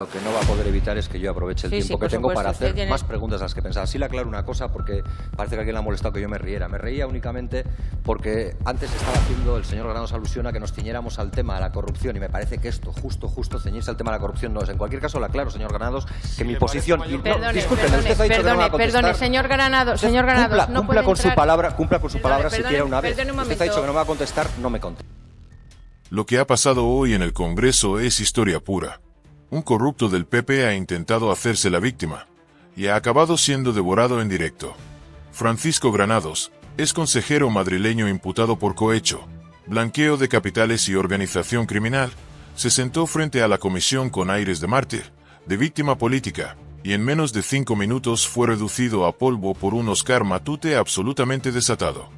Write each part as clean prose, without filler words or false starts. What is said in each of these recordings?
Lo que no va a poder evitar es que yo aproveche el tiempo que tengo para hacer más preguntas a las que pensaba. Sí le aclaro una cosa, porque parece que a alguien le ha molestado que yo me riera. Me reía únicamente porque antes estaba haciendo el señor Granados alusión a que nos ciñéramos al tema de la corrupción, y me parece que esto, justo ceñirse al tema de la corrupción no es. En cualquier caso, le aclaro, señor Granados, que mi posición... Perdone, señor Granados, no cumpla con su palabra, Perdone, siquiera una vez. perdone un Usted ha dicho que no me va a contestar, no me conteste. Lo que ha pasado hoy en el Congreso es historia pura. Un corrupto del PP ha intentado hacerse la víctima y ha acabado siendo devorado en directo. Francisco Granados es consejero madrileño imputado por cohecho, blanqueo de capitales y organización criminal. Se sentó frente a la comisión con aires de mártir, de víctima política, y en menos de 5 minutos fue reducido a polvo por un Óscar Matute absolutamente desatado.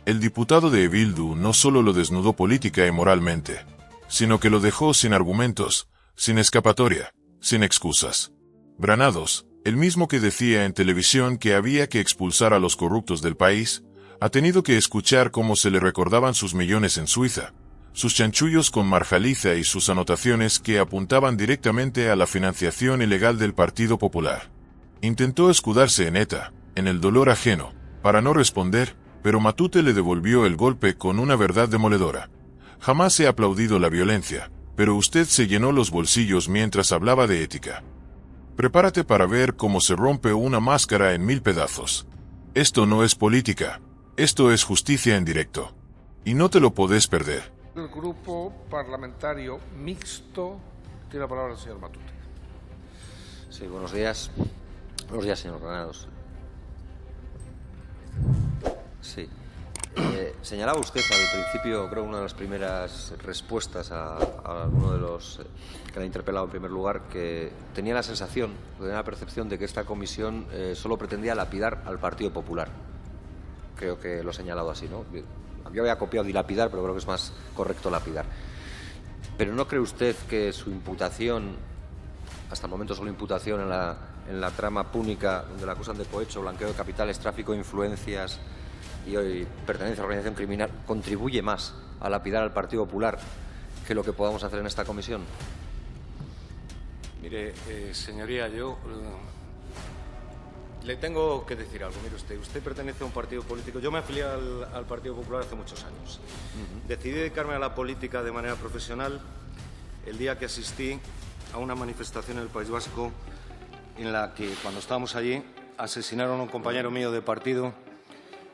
El diputado de Bildu no solo lo desnudó política y moralmente, sino que lo dejó sin argumentos, sin escapatoria, sin excusas. Granados, el mismo que decía en televisión que había que expulsar a los corruptos del país, ha tenido que escuchar cómo se le recordaban sus millones en Suiza, sus chanchullos con Marjaliza y sus anotaciones que apuntaban directamente a la financiación ilegal del Partido Popular. Intentó escudarse en ETA, en el dolor ajeno, para no responder, pero Matute le devolvió el golpe con una verdad demoledora. Jamás he aplaudido la violencia, pero usted se llenó los bolsillos mientras hablaba de ética. Prepárate para ver cómo se rompe una máscara en 1000 pedazos. Esto no es política, esto es justicia en directo. Y no te lo podés perder. El Grupo Parlamentario Mixto tiene la palabra el señor Matute. Sí, buenos días. Buenos días, señor Granados. Sí. Señalaba usted al principio, creo, una de las primeras respuestas a alguno de los que le ha interpelado en primer lugar, que tenía la sensación, tenía la percepción de que esta comisión solo pretendía lapidar al Partido Popular. Creo que lo he señalado así, ¿no? Yo había copiado dilapidar, pero creo que es más correcto lapidar. Pero ¿no cree usted que su imputación, hasta el momento solo imputación en la trama púnica, donde la acusan de cohecho, blanqueo de capitales, tráfico de influencias y hoy pertenencia a organización criminal, contribuye más a lapidar al Partido Popular que lo que podamos hacer en esta comisión? Mire, señoría, yo le tengo que decir algo. Mire usted pertenece a un partido político. Yo me afilié al Partido Popular hace muchos años. Decidí dedicarme a la política de manera profesional el día que asistí a una manifestación en el País Vasco en la que, cuando estábamos allí, asesinaron a un compañero mío de partido.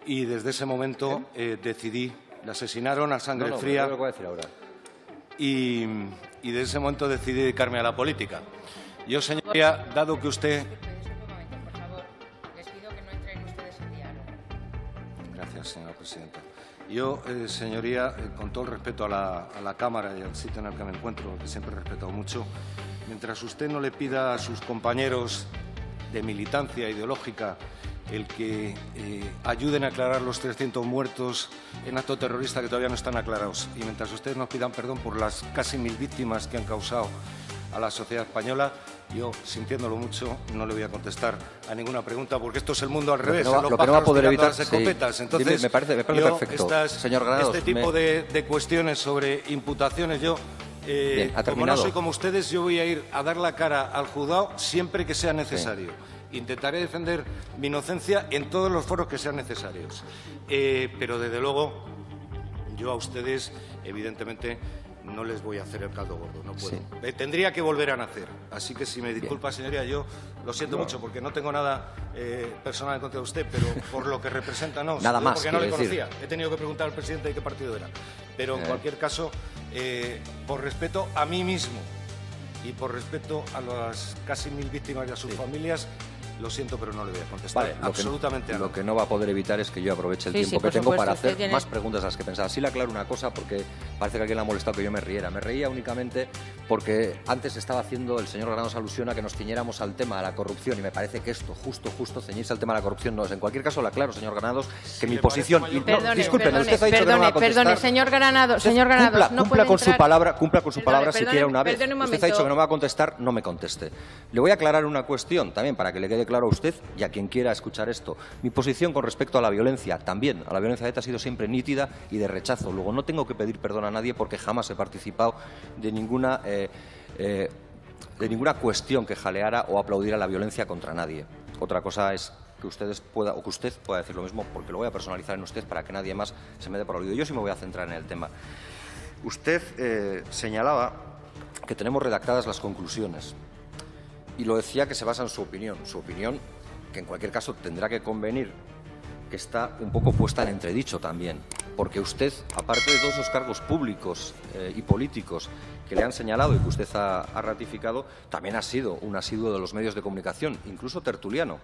Y desde ese momento decidí, le asesinaron a sangre fría. Lo voy a decir ahora. Y desde ese momento decidí dedicarme a la política. Yo, señoría, dado que usted... Por favor, les pido que no entren ustedes en diálogo. Gracias, señora presidenta. Yo, señoría, con todo el respeto a la Cámara y al sitio en el que me encuentro, que siempre he respetado mucho, mientras usted no le pida a sus compañeros de militancia ideológica el que ayuden a aclarar los 300 muertos en acto terrorista que todavía no están aclarados, y mientras ustedes nos pidan perdón por las casi 1000 víctimas que han causado a la sociedad española, yo, sintiéndolo mucho, no le voy a contestar a ninguna pregunta, porque esto es el mundo al revés. Lo que no va a poder evitar, las escopetas. Sí. Entonces, me parece perfecto. Señor Granados, este tipo de cuestiones sobre imputaciones, yo... Bien, ha como terminado. no soy como ustedes, yo voy a ir a dar la cara al juzgado siempre que sea necesario. Sí. Intentaré defender mi inocencia en todos los foros que sean necesarios. Pero, desde luego, yo a ustedes, evidentemente, no les voy a hacer el caldo gordo, no puedo. Sí. Tendría que volver a nacer. Así que, si me disculpa, señoría, yo lo siento mucho, porque no tengo nada personal en contra de usted, pero por lo que representa, no. Nada más, porque no le conocía. He tenido que preguntar al presidente de qué partido era. Pero, en cualquier caso, por respeto a mí mismo y por respeto a las casi 1000 víctimas y a sus familias, lo siento, pero no le voy a contestar. Vale, absolutamente nada. Lo que no va a poder evitar es que yo aproveche el tiempo que tengo para hacer más preguntas a las que pensaba. Sí le aclaro una cosa, porque parece que a alguien le ha molestado que yo me riera. Me reía únicamente porque antes estaba haciendo el señor Granados alusión a que nos ciñéramos al tema de la corrupción, y me parece que esto, justo ceñirse al tema de la corrupción no es. En cualquier caso, le aclaro, señor Granados, que mi posición... Discúlpeme, usted ha dicho que no me va a contestar. Perdone, señor Granados, cumpla con su palabra siquiera una vez. Un usted ha dicho que no me va a contestar, no me conteste. Le voy a aclarar una cuestión también, para que le quede claro a usted y a quien quiera escuchar esto. Mi posición con respecto a la violencia, también a la violencia de ETA, ha sido siempre nítida y de rechazo. Luego, no tengo que pedir perdón a nadie, porque jamás he participado de ninguna de ninguna cuestión que jaleara o aplaudiera la violencia contra nadie. Otra cosa es que usted pueda decir lo mismo, porque lo voy a personalizar en usted para que nadie más se me dé por olvido. Yo sí me voy a centrar en el tema. Usted señalaba que tenemos redactadas las conclusiones y lo decía que se basa en su opinión que en cualquier caso tendrá que convenir que está un poco puesta en entredicho también, porque usted, aparte de todos esos cargos públicos y políticos que le han señalado y que usted ha ratificado, también ha sido un asiduo de los medios de comunicación, incluso tertuliano.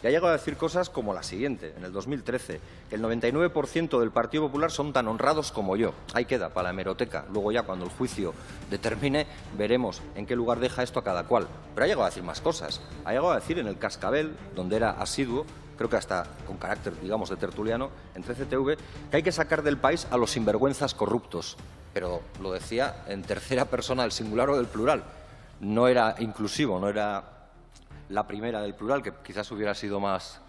Y ha llegado a decir cosas como la siguiente, en el 2013, que el 99% del Partido Popular son tan honrados como yo. Ahí queda, para la hemeroteca. Luego ya, cuando el juicio determine, veremos en qué lugar deja esto a cada cual. Pero ha llegado a decir más cosas. Ha llegado a decir en el Cascabel, donde era asiduo, creo que hasta con carácter, digamos, de tertuliano, en 13TV, que hay que sacar del país a los sinvergüenzas corruptos. Pero lo decía en tercera persona del singular o del plural. No era inclusivo, no era la primera del plural, que quizás hubiera sido más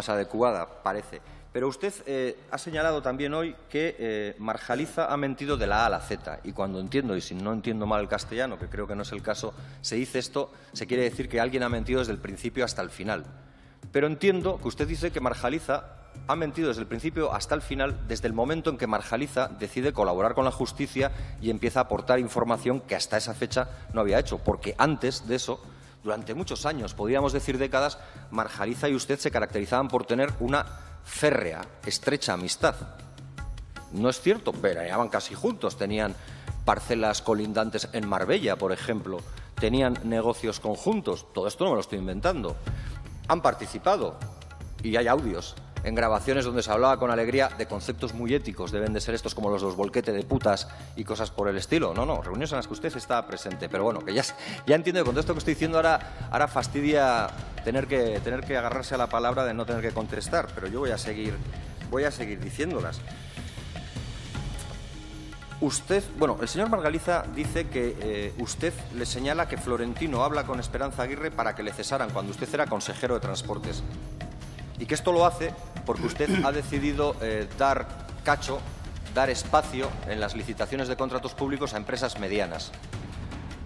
adecuada, parece. Pero usted ha señalado también hoy que Marjaliza ha mentido de la A a la Z. Y cuando entiendo, y si no entiendo mal el castellano, que creo que no es el caso, se dice esto, se quiere decir que alguien ha mentido desde el principio hasta el final. Pero entiendo que usted dice que Marjaliza ha mentido desde el principio hasta el final, desde el momento en que Marjaliza decide colaborar con la justicia y empieza a aportar información que hasta esa fecha no había hecho. Porque antes de eso, durante muchos años, podríamos decir décadas, Marjaliza y usted se caracterizaban por tener una férrea, estrecha amistad. No es cierto, veraneaban casi juntos, tenían parcelas colindantes en Marbella, por ejemplo, tenían negocios conjuntos. Todo esto no me lo estoy inventando. Han participado, y hay audios, en grabaciones donde se hablaba con alegría de conceptos muy éticos, deben de ser estos como los bolquete de putas y cosas por el estilo. No, reuniones en las que usted está presente. Pero bueno, que ya entiendo que con todo esto que estoy diciendo ahora fastidia tener que agarrarse a la palabra de no tener que contestar, pero yo voy a seguir diciéndolas. Usted, el señor Marjaliza dice que usted le señala que Florentino habla con Esperanza Aguirre para que le cesaran cuando usted era consejero de Transportes. Y que esto lo hace porque usted ha decidido dar espacio en las licitaciones de contratos públicos a empresas medianas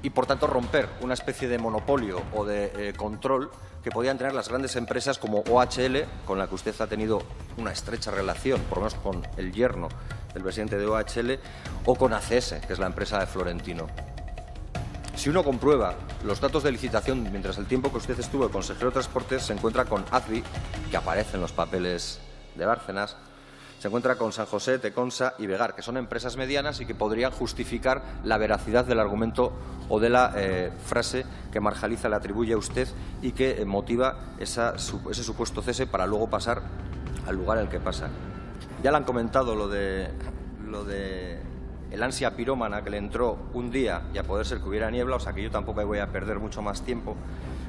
y, por tanto, romper una especie de monopolio o de control que podían tener las grandes empresas como OHL, con la que usted ha tenido una estrecha relación, por lo menos con el yerno del presidente de OHL, o con ACS, que es la empresa de Florentino. Si uno comprueba los datos de licitación mientras el tiempo que usted estuvo de consejero de Transportes, se encuentra con ACBI, que aparece en los papeles de Bárcenas, se encuentra con San José, Teconsa y Vegar, que son empresas medianas y que podrían justificar la veracidad del argumento o de la frase que Marjaliza le atribuye a usted y que motiva ese supuesto cese para luego pasar al lugar en el que pasa. Ya le han comentado lo de el ansia pirómana que le entró un día y a poder ser que hubiera niebla, o sea que yo tampoco voy a perder mucho más tiempo.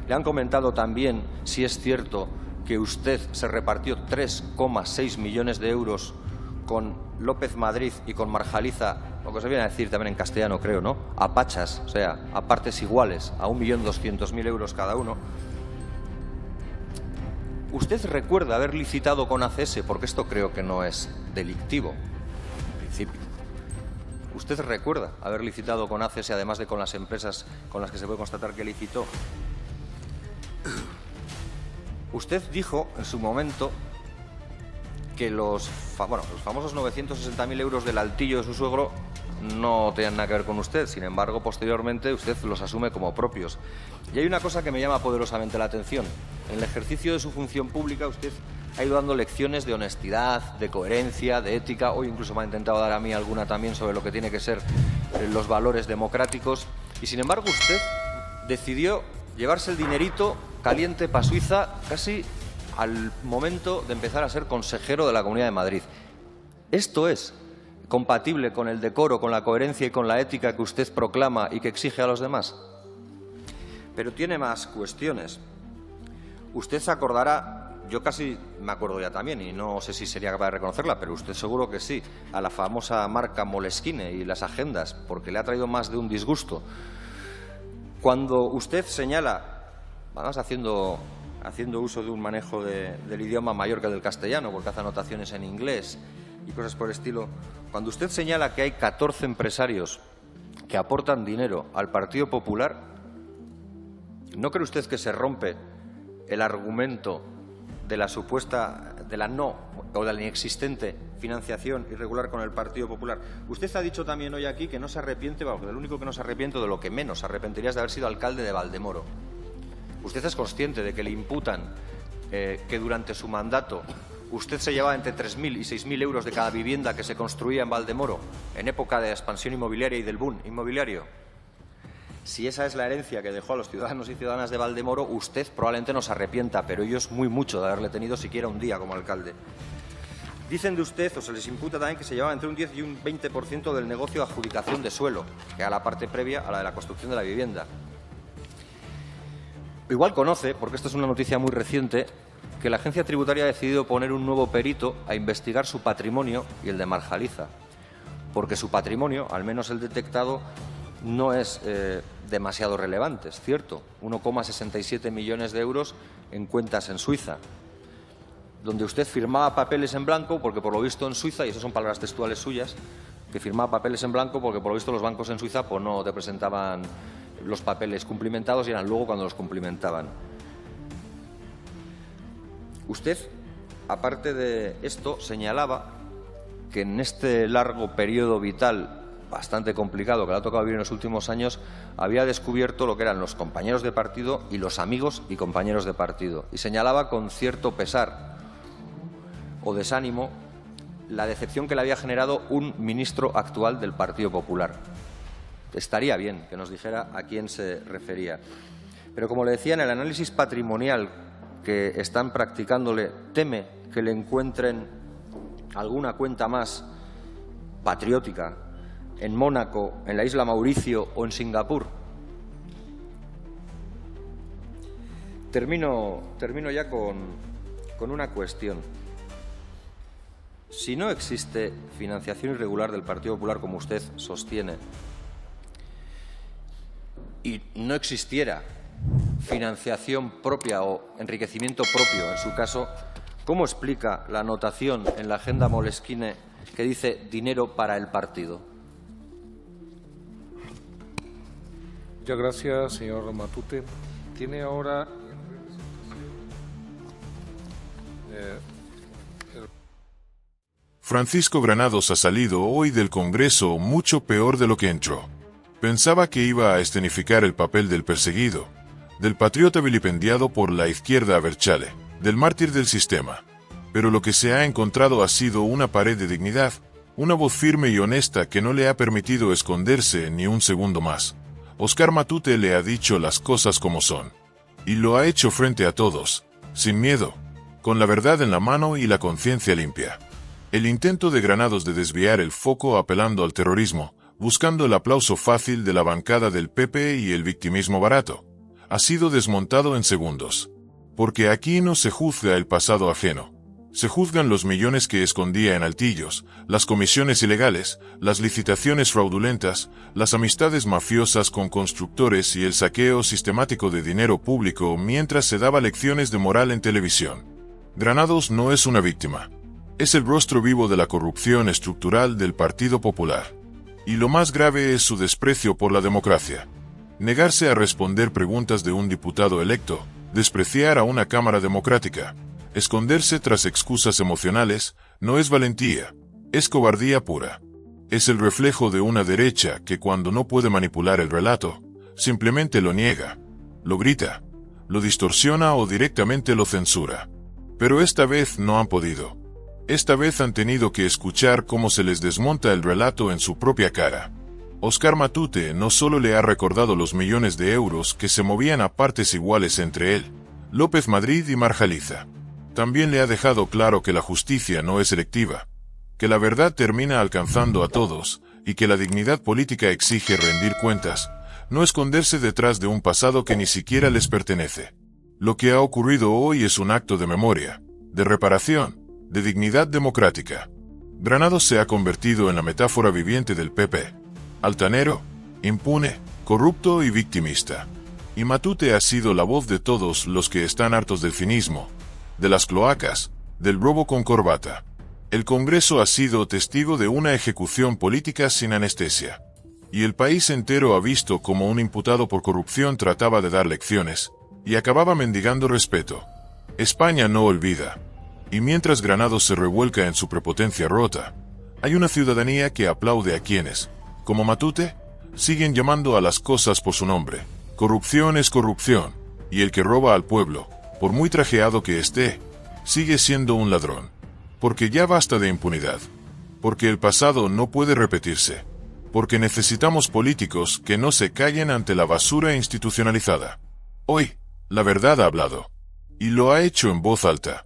Le han comentado también si es cierto que usted se repartió 3,6 millones de euros con López Madrid y con Marjaliza, lo que se viene a decir también en castellano, creo, ¿no? A pachas, o sea, a partes iguales, a 1.200.000 euros cada uno. ¿Usted recuerda haber licitado con ACS? Porque esto creo que no es delictivo, en principio. ¿Usted recuerda haber licitado con ACS, además de con las empresas con las que se puede constatar que licitó? Usted dijo en su momento que los famosos 960.000 euros del altillo de su suegro no tenían nada que ver con usted. Sin embargo, posteriormente usted los asume como propios. Y hay una cosa que me llama poderosamente la atención. En el ejercicio de su función pública usted ha ido dando lecciones de honestidad, de coherencia, de ética. Hoy incluso me ha intentado dar a mí alguna también sobre lo que tiene que ser los valores democráticos. Y sin embargo usted decidió llevarse el dinerito caliente para Suiza casi al momento de empezar a ser consejero de la Comunidad de Madrid. ¿Esto es compatible con el decoro, con la coherencia y con la ética que usted proclama y que exige a los demás? Pero tiene más cuestiones. Usted se acordará, yo casi me acuerdo ya también, y no sé si sería capaz de reconocerla, pero usted seguro que sí, a la famosa marca Moleskine y las agendas, porque le ha traído más de un disgusto. Cuando usted señala, vamos haciendo uso de un manejo del idioma mayor que del castellano, porque hace anotaciones en inglés y cosas por el estilo, cuando usted señala que hay 14 empresarios que aportan dinero al Partido Popular, ¿no cree usted que se rompe el argumento de la supuesta, de la no o de la inexistente financiación irregular con el Partido Popular? Usted ha dicho también hoy aquí que no se arrepiente, porque de lo único que no se arrepiente, de lo que menos se arrepentiría es de haber sido alcalde de Valdemoro. Usted es consciente de que le imputan que durante su mandato usted se llevaba entre 3.000 y 6.000 euros de cada vivienda que se construía en Valdemoro en época de expansión inmobiliaria y del boom inmobiliario. Si esa es la herencia que dejó a los ciudadanos y ciudadanas de Valdemoro, usted probablemente no se arrepienta, pero ellos muy mucho de haberle tenido siquiera un día como alcalde. Dicen de usted, o se les imputa también, que se llevaba entre un 10 y un 20% del negocio de adjudicación de suelo, que era la parte previa a la de la construcción de la vivienda. Igual conoce, porque esto es una noticia muy reciente, que la agencia tributaria ha decidido poner un nuevo perito a investigar su patrimonio y el de Marjaliza, porque su patrimonio, al menos el detectado, no es demasiado relevante, es cierto, 1,67 millones de euros en cuentas en Suiza, donde usted firmaba papeles en blanco, porque por lo visto en Suiza, y eso son palabras textuales suyas, que firmaba papeles en blanco porque por lo visto los bancos en Suiza pues no te presentaban los papeles cumplimentados y eran luego cuando los cumplimentaban. Usted, aparte de esto, señalaba que en este largo periodo vital bastante complicado que le ha tocado vivir en los últimos años, había descubierto lo que eran los compañeros de partido y los amigos y compañeros de partido. Y señalaba con cierto pesar o desánimo la decepción que le había generado un ministro actual del Partido Popular. Estaría bien que nos dijera a quién se refería. Pero como le decía, en el análisis patrimonial que están practicándole, teme que le encuentren alguna cuenta más patriótica en Mónaco, en la isla Mauricio o en Singapur. Termino ya con una cuestión. Si no existe financiación irregular del Partido Popular, como usted sostiene, y no existiera financiación propia o enriquecimiento propio, en su caso, ¿cómo explica la anotación en la agenda Moleskine que dice dinero para el partido? Muchas gracias, señor Matute. Tiene ahora Francisco Granados ha salido hoy del Congreso mucho peor de lo que entró. Pensaba que iba a escenificar el papel del perseguido, del patriota vilipendiado por la izquierda abertzale, del mártir del sistema. Pero lo que se ha encontrado ha sido una pared de dignidad, una voz firme y honesta que no le ha permitido esconderse ni un segundo más. Óscar Matute le ha dicho las cosas como son. Y lo ha hecho frente a todos, sin miedo, con la verdad en la mano y la conciencia limpia. El intento de Granados de desviar el foco apelando al terrorismo, buscando el aplauso fácil de la bancada del PP y el victimismo barato, ha sido desmontado en segundos. Porque aquí no se juzga el pasado ajeno. Se juzgan los millones que escondía en altillos, las comisiones ilegales, las licitaciones fraudulentas, las amistades mafiosas con constructores y el saqueo sistemático de dinero público mientras se daba lecciones de moral en televisión. Granados no es una víctima. Es el rostro vivo de la corrupción estructural del Partido Popular. Y lo más grave es su desprecio por la democracia. Negarse a responder preguntas de un diputado electo, despreciar a una Cámara democrática, esconderse tras excusas emocionales, no es valentía, es cobardía pura. Es el reflejo de una derecha que cuando no puede manipular el relato, simplemente lo niega, lo grita, lo distorsiona o directamente lo censura. Pero esta vez no han podido. Esta vez han tenido que escuchar cómo se les desmonta el relato en su propia cara. Óscar Matute no solo le ha recordado los millones de euros que se movían a partes iguales entre él, López Madrid y Marjaliza. También le ha dejado claro que la justicia no es selectiva, que la verdad termina alcanzando a todos y que la dignidad política exige rendir cuentas, no esconderse detrás de un pasado que ni siquiera les pertenece. Lo que ha ocurrido hoy es un acto de memoria, de reparación, de dignidad democrática. Granados se ha convertido en la metáfora viviente del PP. Altanero, impune, corrupto y victimista. Y Matute ha sido la voz de todos los que están hartos del cinismo, de las cloacas, del robo con corbata. El Congreso ha sido testigo de una ejecución política sin anestesia. y el país entero ha visto cómo un imputado por corrupción trataba de dar lecciones, y acababa mendigando respeto. España no olvida. Y mientras Granados se revuelca en su prepotencia rota, hay una ciudadanía que aplaude a quienes, como Matute, siguen llamando a las cosas por su nombre. Corrupción es corrupción, y el que roba al pueblo, por muy trajeado que esté, sigue siendo un ladrón. Porque ya basta de impunidad. Porque el pasado no puede repetirse. Porque necesitamos políticos que no se callen ante la basura institucionalizada. Hoy, la verdad ha hablado. Y lo ha hecho en voz alta.